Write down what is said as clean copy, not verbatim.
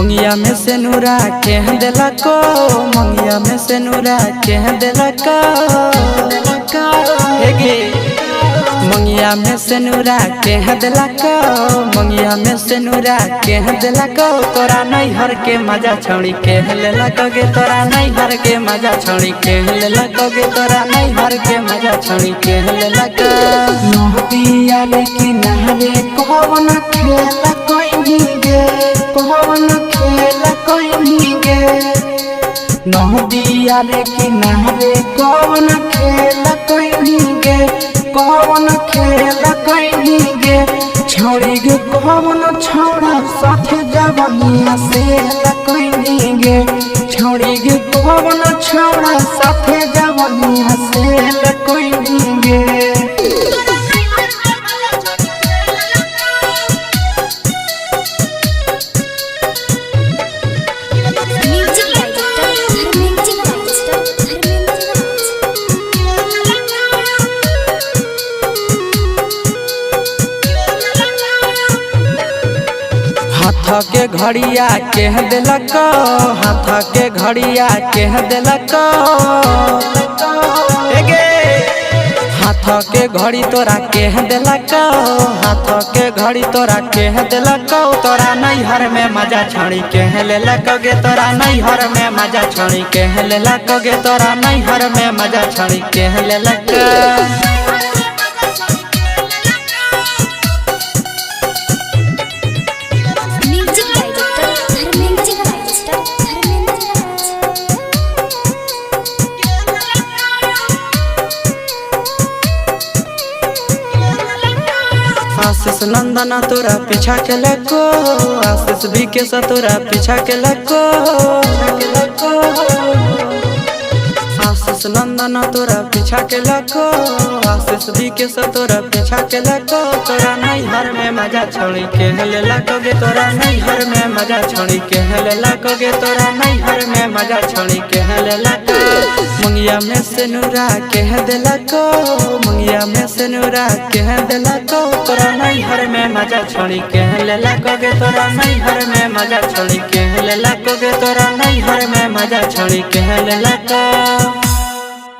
मंगिया में से नूरा के दिला को, मंगिया में से नूरा के दिला को, मंगिया में से नूरा के दिला को, मंगिया में से नूरा के दिला को। तोरा नहीं हर के मजा छोड़ी के ले लगोगे, तोरा नहीं हर के मजा छोड़ी के ले लगोगे, तोरा नहीं हर के मजा छोड़ी के ले लगो। नहबिया लेकिन नहरे कौन खेल कोई गे, कौन खेल कोई गे। नहबिया लेकिन नहरे कौन खेल कोई गे, कौन खेल कोई गे। छोड़ी गे कौन छोड़ा साथ जवनिया से कोई गे, छोड़ी गे कौन छोड़ा साथ जवनिया से कोई गे। हाथ के घड़िया के दिलक, हाथ के घड़िया के दिलक, हाथ के घड़ी तोरा के दिलक, हाथ के घड़ी तोरा के दिलक। तोरा नहीं हर में मजा छोड़ी के ले लगोगे, तोरा नहीं हर में मजा छोड़ी के ले लगोगे, तोरा नहीं हर में मजा छोड़ी के ले लग। आशीष नंदना तोरा पीछा के लगो, आशीष भी के तोरा पीछा के लगो, आशीष नंदना तोरा पीछा के लगो, आशीष भी के तोरा पीछा के लगो। तोरा नहीं हर में मजा छोड़ी के ले लगोगे, तोरा नहीं हर में मजा छोड़ी के ले लगोगे, तोरा नहीं हर में मजा छोड़ी के ले लगो। मंगिया में से नूरा के दिला को, मंगिया में से नूरा के दिला को। तोरा नहीं हर में मजा छोड़ी के ले लगोगे, तोरा नहीं हर में मजा छोड़ी के ले लगोगे, तोरा नहीं हर में मजा छोड़ी के ले लगो।